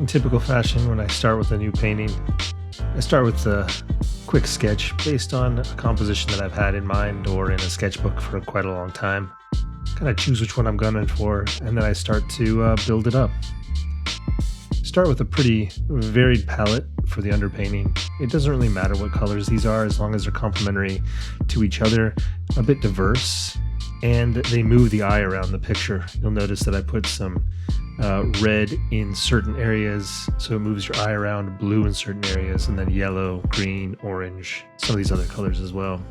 In typical fashion, when I start with a new painting, I start with a quick sketch based on a composition that I've had in mind or in a sketchbook for quite a long time. Kind of choose which one I'm gunning for, and then I start to build it up. Start with a pretty varied palette for the underpainting. It doesn't really matter what colors these are as long as they're complementary to each other, a bit diverse, and they move the eye around the picture. You'll notice that I put some red in certain areas, so it moves your eye around, blue in certain areas, and then yellow, green, orange, some of these other colors as well.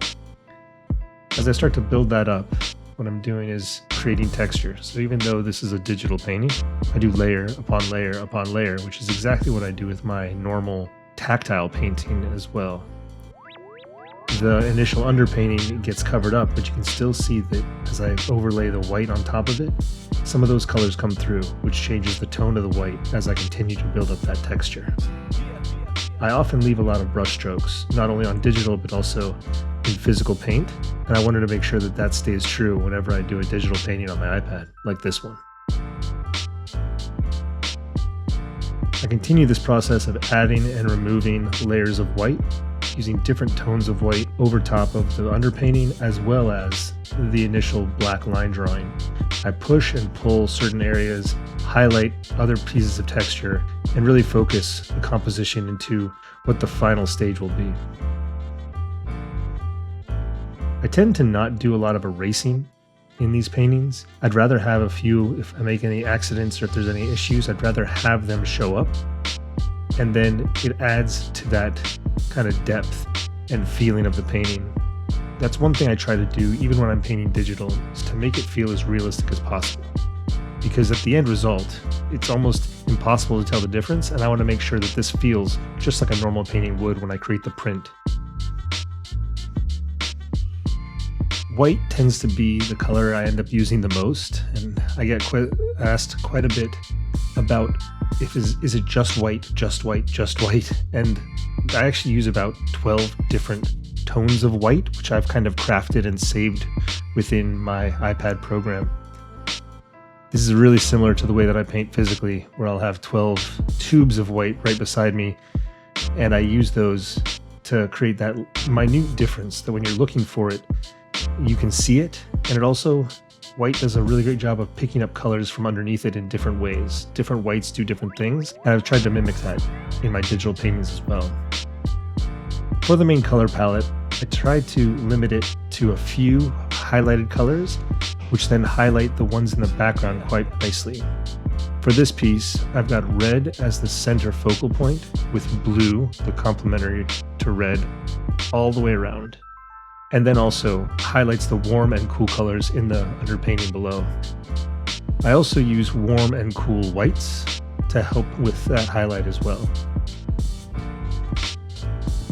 As I start to build that up, what I'm doing is creating texture. So even though this is a digital painting, I do layer upon layer upon layer, which is exactly what I do with my normal tactile painting as well. The initial underpainting gets covered up, but you can still see that as I overlay the white on top of it, some of those colors come through, which changes the tone of the white as I continue to build up that texture. I often leave a lot of brush strokes, not only on digital, but also in physical paint, and I wanted to make sure that that stays true whenever I do a digital painting on my iPad, like this one. I continue this process of adding and removing layers of white, using different tones of white over top of the underpainting as well as the initial black line drawing. I push and pull certain areas, highlight other pieces of texture, and really focus the composition into what the final stage will be. I tend to not do a lot of erasing in these paintings. I'd rather have a few, if I make any accidents or if there's any issues, I'd rather have them show up. And then it adds to that kind of depth and feeling of the painting. That's one thing I try to do even when I'm painting digital, is to make it feel as realistic as possible. Because at the end result, it's almost impossible to tell the difference, and I want to make sure that this feels just like a normal painting would when I create the print. White tends to be the color I end up using the most, and I get asked quite a bit about is it just white, just white, just white, and I actually use about 12 different tones of white, which I've kind of crafted and saved within my iPad program. This is really similar to the way that I paint physically, where I'll have 12 tubes of white right beside me, and I use those to create that minute difference that when you're looking for it, you can see it, and it also, white does a really great job of picking up colors from underneath it in different ways. Different whites do different things, and I've tried to mimic that in my digital paintings as well. For the main color palette, I tried to limit it to a few highlighted colors, which then highlight the ones in the background quite nicely. For this piece, I've got red as the center focal point, with blue, the complementary to red, all the way around. And then also highlights the warm and cool colors in the underpainting below. I also use warm and cool whites to help with that highlight as well.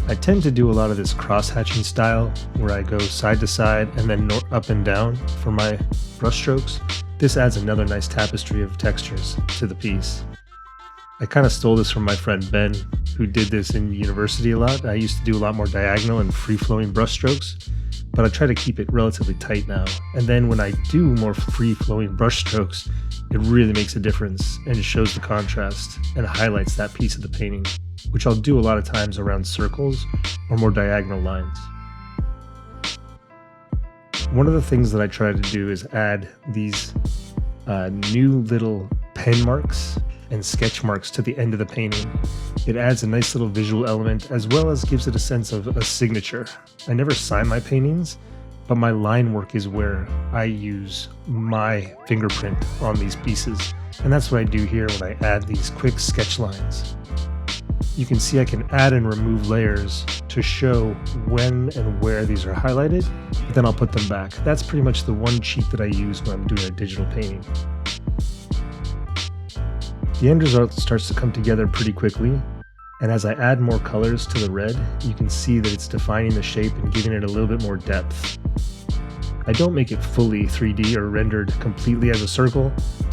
I tend to do a lot of this cross-hatching style where I go side to side and then up and down for my brush strokes. This adds another nice tapestry of textures to the piece. I kind of stole this from my friend Ben, who did this in university a lot. I used to do a lot more diagonal and free-flowing brush strokes, but I try to keep it relatively tight now. And then when I do more free-flowing brush strokes, it really makes a difference and it shows the contrast and highlights that piece of the painting, which I'll do a lot of times around circles or more diagonal lines. One of the things that I try to do is add these new little pen marks and sketch marks to the end of the painting. It adds a nice little visual element as well as gives it a sense of a signature. I never sign my paintings, but my line work is where I use my fingerprint on these pieces. And that's what I do here when I add these quick sketch lines. You can see I can add and remove layers to show when and where these are highlighted, but then I'll put them back. That's pretty much the one cheat that I use when I'm doing a digital painting. The end result starts to come together pretty quickly, and as I add more colors to the red, you can see that it's defining the shape and giving it a little bit more depth. I don't make it fully 3D or rendered completely as a circle,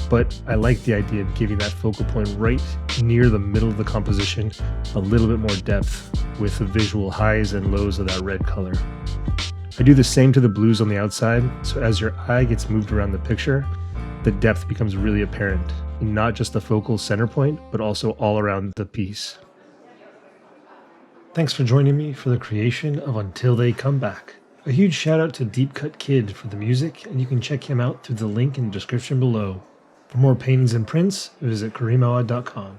but I like the idea of giving that focal point right near the middle of the composition a little bit more depth with the visual highs and lows of that red color. I do the same to the blues on the outside, so as your eye gets moved around the picture, the depth becomes really apparent, in not just the focal center point, but also all around the piece. Thanks for joining me for the creation of Until They Come Back. A huge shout out to Deep Cut Kid for the music, and you can check him out through the link in the description below. For more paintings and prints, visit kareemawad.com.